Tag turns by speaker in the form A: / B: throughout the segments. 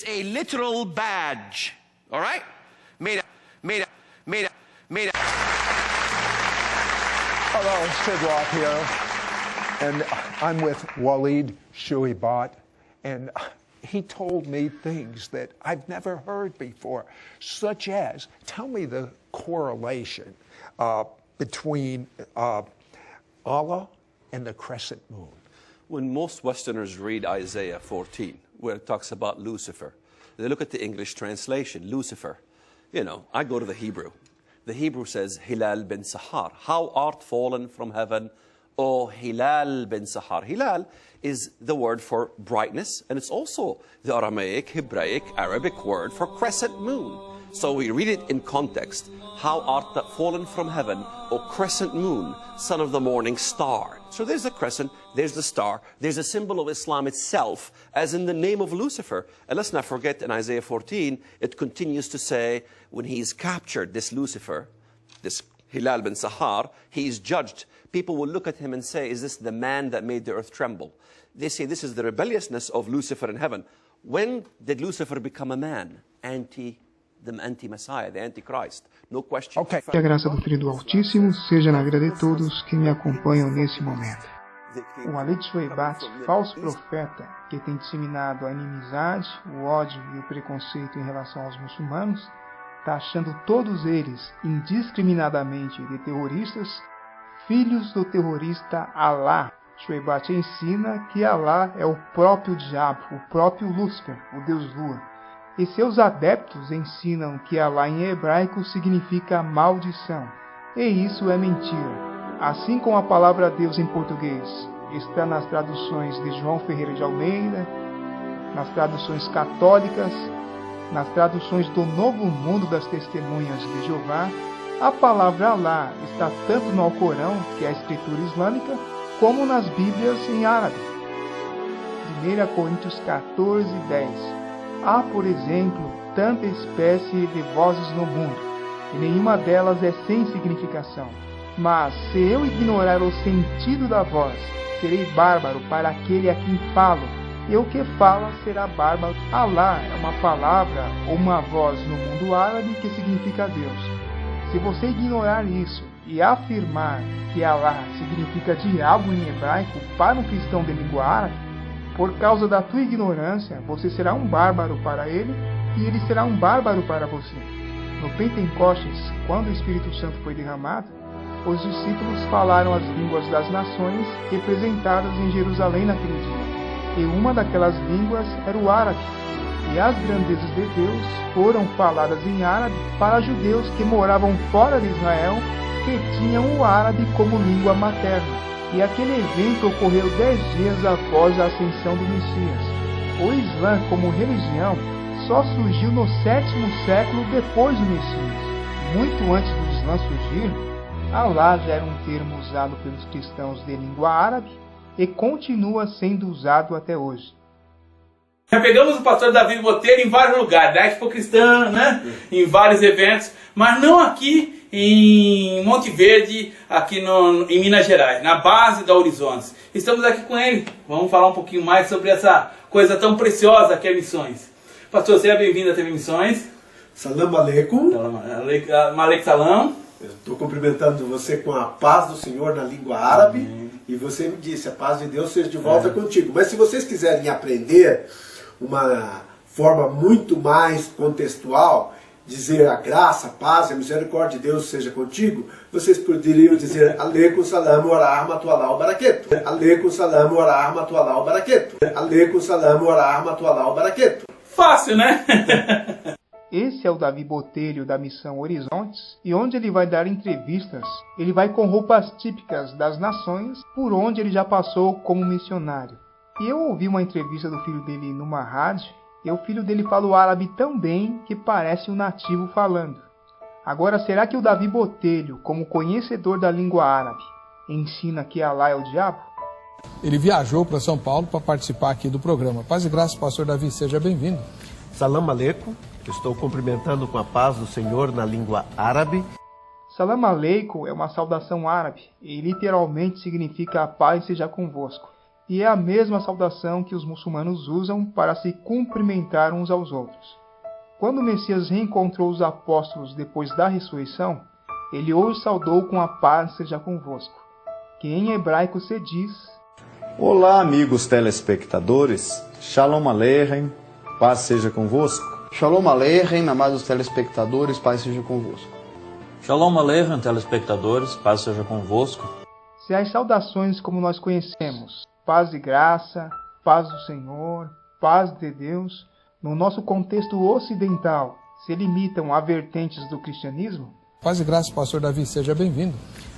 A: a literal badge, all right? Made up.
B: Hello, Sid Roth here, and I'm with Waleed Shuibat, and he told me things that I've never heard before, such as, tell me the correlation between Allah and the crescent moon.
C: When most Westerners read Isaiah 14, where it talks about Lucifer, they look at the English translation, Lucifer. You know, I go to the Hebrew. The Hebrew says, Hilal bin Sahar. How art fallen from heaven, O Hilal bin Sahar. Hilal is the word for brightness, and it's also the Aramaic, Hebraic, Arabic word for crescent moon. So we read it in context. How art thou fallen from heaven, O crescent moon, son of the morning star. So there's the crescent, there's the star, there's a symbol of Islam itself, as in the name of Lucifer. And let's not forget in Isaiah 14, it continues to say, when he's captured, this Lucifer, this Hilal bin Sahar, he's judged. People will look at him and say, is this the man that made the earth tremble? They say this is the rebelliousness of Lucifer in heaven. When did Lucifer become a man? The anti-Messiah, the Antichrist. No question.
B: Okay.
D: Que a graça do Filho do Altíssimo seja na vida de todos que me acompanham nesse momento. O Waleed Shuibat, falso profeta, que tem disseminado a inimizade, o ódio e o preconceito em relação aos muçulmanos, está achando todos eles, indiscriminadamente, de terroristas, filhos do terrorista Allah. Shuibat ensina que Allah é o próprio diabo, o próprio Lúcifer, o Deus Lua. E seus adeptos ensinam que Allah em hebraico significa maldição. E isso é mentira. Assim como a palavra Deus em português está nas traduções de João Ferreira de Almeida, nas traduções católicas, nas traduções do Novo Mundo das Testemunhas de Jeová, a palavra Allah está tanto no Alcorão, que é a escritura islâmica, como nas Bíblias em árabe. 1 Coríntios 14, 10. Há, por exemplo, tanta espécie de vozes no mundo, e nenhuma delas é sem significação. Mas, se eu ignorar o sentido da voz, serei bárbaro para aquele a quem falo, e o que fala será bárbaro. Allah é uma palavra ou uma voz no mundo árabe que significa Deus. Se você ignorar isso e afirmar que Allah significa diabo em hebraico para um cristão de língua árabe, por causa da tua ignorância, você será um bárbaro para ele e ele será um bárbaro para você. No Pentecostes, quando o Espírito Santo foi derramado, os discípulos falaram as línguas das nações representadas em Jerusalém naquele dia. E uma daquelas línguas era o árabe. E as grandezas de Deus foram faladas em árabe para judeus que moravam fora de Israel, que tinham o árabe como língua materna. E aquele evento ocorreu 10 dias após a ascensão do Messias. O Islã, como religião, só surgiu no 7º século depois do Messias. Muito antes do Islã surgir, Allah já era um termo usado pelos cristãos de língua árabe e continua sendo usado até hoje.
E: Já pegamos o pastor Davi Botelho em vários lugares, da Expo Cristã, né? Em vários eventos, mas não aqui em Monte Verde, aqui em Minas Gerais, na base da Horizontes. Estamos aqui com ele, vamos falar um pouquinho mais sobre essa coisa tão preciosa que é Missões. Pastor, seja bem-vindo à TV Missões.
F: Salam aleikum.
E: Malek salam.
F: Eu estou cumprimentando você com a paz do Senhor na língua árabe. E você me disse, a paz de Deus seja de volta contigo. Mas se vocês quiserem aprender uma forma muito mais contextual, dizer a graça, a paz e a misericórdia de Deus seja contigo, vocês poderiam dizer Aleikum salam wa rahmatullahi wa barakatuh. Aleikum salam wa rahmatullahi wa barakatuh. Aleikum salam wa rahmatullahi wa barakatuh.
E: Fácil, né?
D: Esse é o Davi Botelho da Missão Horizontes, e onde ele vai dar entrevistas, ele vai com roupas típicas das nações por onde ele já passou como missionário. E eu ouvi uma entrevista do filho dele numa rádio, e o filho dele fala o árabe tão bem que parece um nativo falando. Agora, será que o Davi Botelho, como conhecedor da língua árabe, ensina que Allah é o diabo?
G: Ele viajou para São Paulo para participar aqui do programa. Paz e graça, pastor Davi, seja bem-vindo.
H: Salam aleikum. Estou cumprimentando com a paz do Senhor na língua árabe.
D: Salam aleikum é uma saudação árabe e literalmente significa a paz seja convosco. e é a mesma saudação que os muçulmanos usam para se cumprimentar uns aos outros. Quando o Messias reencontrou os apóstolos depois da ressurreição, ele os saudou com a paz seja convosco, que em hebraico se diz:
I: Olá, amigos telespectadores, Shalom Aleichem, paz seja convosco.
J: Shalom Aleichem, amados telespectadores, paz seja convosco.
K: Shalom Aleichem, telespectadores, paz seja convosco.
D: Se as saudações como nós conhecemos, paz e graça, paz do Senhor, paz de Deus, no nosso contexto ocidental, se limitam a vertentes do cristianismo,
G: Paz e graça, pastor Davi, seja bem-vindo.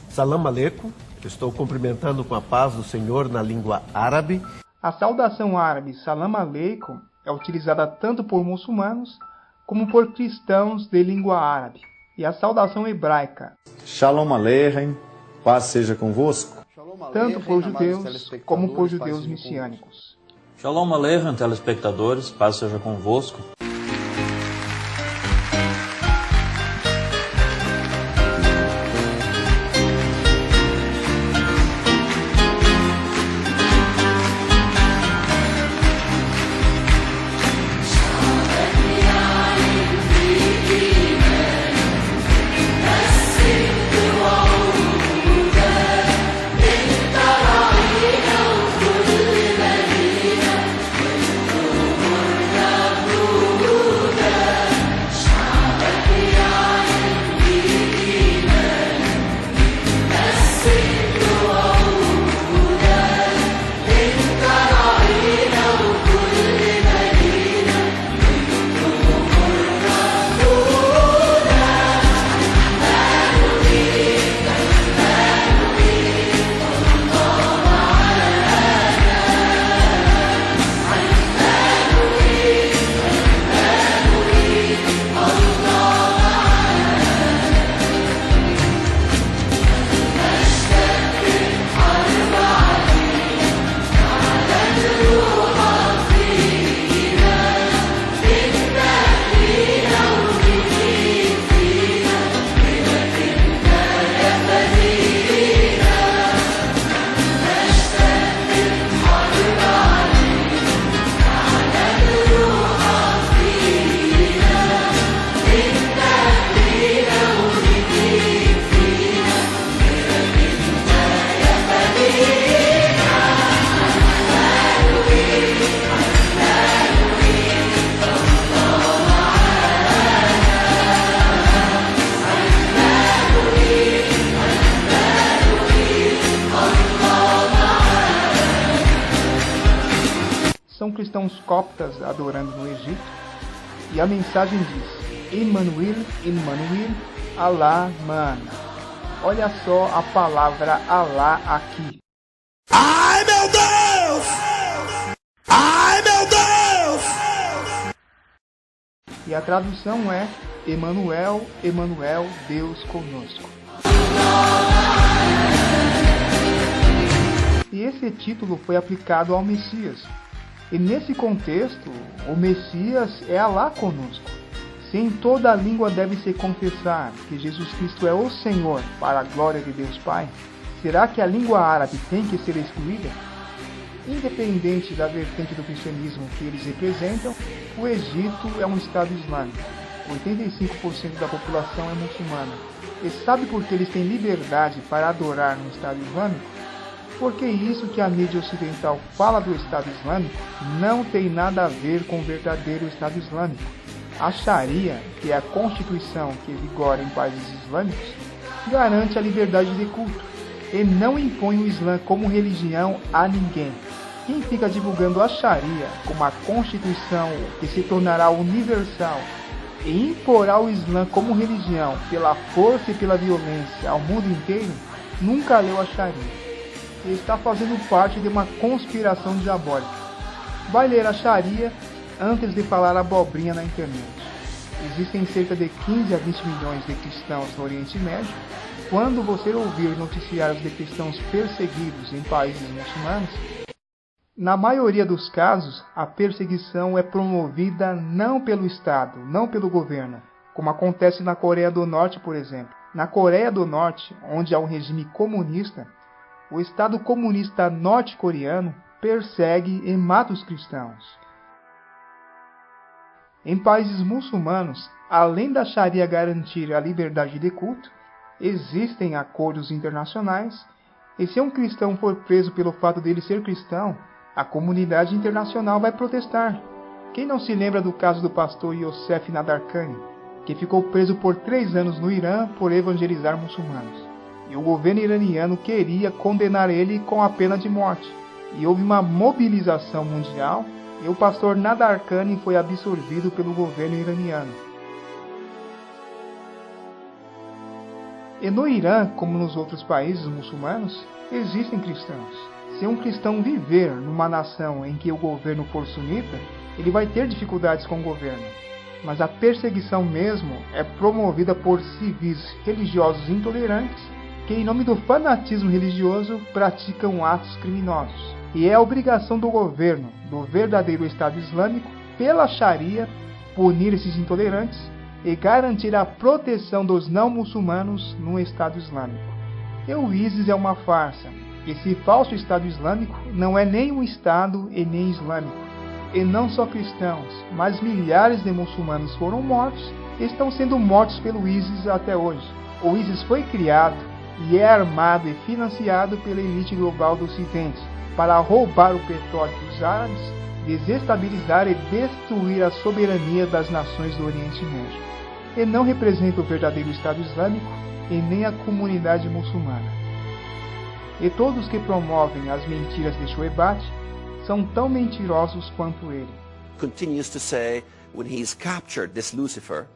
H: Salam aleikum, estou cumprimentando com a paz do Senhor na língua árabe.
D: A saudação árabe Salam Aleikum é utilizada tanto por muçulmanos como por cristãos de língua árabe. E a saudação hebraica
I: Shalom Aleichem, paz seja convosco.
D: tanto por judeus como por judeus messiânicos.
K: Shalom Aleichem, telespectadores, paz seja convosco.
D: São cristãos coptas adorando no Egito, e a mensagem diz: Emmanuel, Emmanuel, Allah Mana. Olha só a palavra Allah aqui.
A: Ai, meu Deus! Ai, meu Deus!
D: E a tradução é: Emmanuel, Emmanuel, Deus conosco. E esse título foi aplicado ao Messias. E nesse contexto, o Messias é Allah conosco. Se em toda a língua deve se confessar que Jesus Cristo é o Senhor para a glória de Deus Pai, será que a língua árabe tem que ser excluída? Independente da vertente do cristianismo que eles representam, o Egito é um Estado islâmico. 85% da população é muçulmana. E sabe por que eles têm liberdade para adorar no Estado Islâmico? Porque isso que a mídia ocidental fala do Estado Islâmico não tem nada a ver com o verdadeiro Estado Islâmico. A Sharia, que é a constituição que vigora em países islâmicos, garante a liberdade de culto e não impõe o Islã como religião a ninguém. Quem fica divulgando a Sharia como a constituição que se tornará universal e imporá o Islã como religião pela força e pela violência ao mundo inteiro, nunca leu a Sharia. E está fazendo parte de uma conspiração diabólica. Vai ler a Sharia antes de falar abobrinha na internet. Existem cerca de 15 a 20 milhões de cristãos no Oriente Médio. Quando você ouvir noticiários de cristãos perseguidos em países muçulmanos, na maioria dos casos, a perseguição é promovida não pelo Estado, não pelo governo, como acontece na Coreia do Norte, por exemplo. Na Coreia do Norte, onde há um regime comunista, o Estado comunista norte-coreano persegue e mata os cristãos. Em países muçulmanos, além da Sharia garantir a liberdade de culto, existem acordos internacionais, e se um cristão for preso pelo fato dele ser cristão, a comunidade internacional vai protestar. Quem não se lembra do caso do pastor Youssef Nadarkhani, que ficou preso por 3 anos no Irã por evangelizar muçulmanos? E o governo iraniano queria condenar ele com a pena de morte. E houve uma mobilização mundial e o pastor Nadarkhani foi absorvido pelo governo iraniano. E no Irã, como nos outros países muçulmanos, existem cristãos. Se um cristão viver numa nação em que o governo for sunita, ele vai ter dificuldades com o governo. Mas a perseguição mesmo é promovida por civis religiosos intolerantes que, em nome do fanatismo religioso, praticam atos criminosos. E é a obrigação do governo, do verdadeiro Estado Islâmico, pela Sharia, punir esses intolerantes e garantir a proteção dos não-muçulmanos no Estado Islâmico. E o ISIS é uma farsa. Esse falso Estado Islâmico não é nem um Estado e nem islâmico. E não só cristãos, mas milhares de muçulmanos foram mortos e estão sendo mortos pelo ISIS até hoje. O ISIS foi criado e é armado e financiado pela elite global do Ocidente para roubar o petróleo dos árabes, desestabilizar e destruir a soberania das nações do Oriente Médio. E não representa o verdadeiro Estado Islâmico e nem a comunidade muçulmana. E todos que promovem as mentiras de Shoebat são tão mentirosos quanto ele.
A: Continues to say, when he's captured this Lucifer,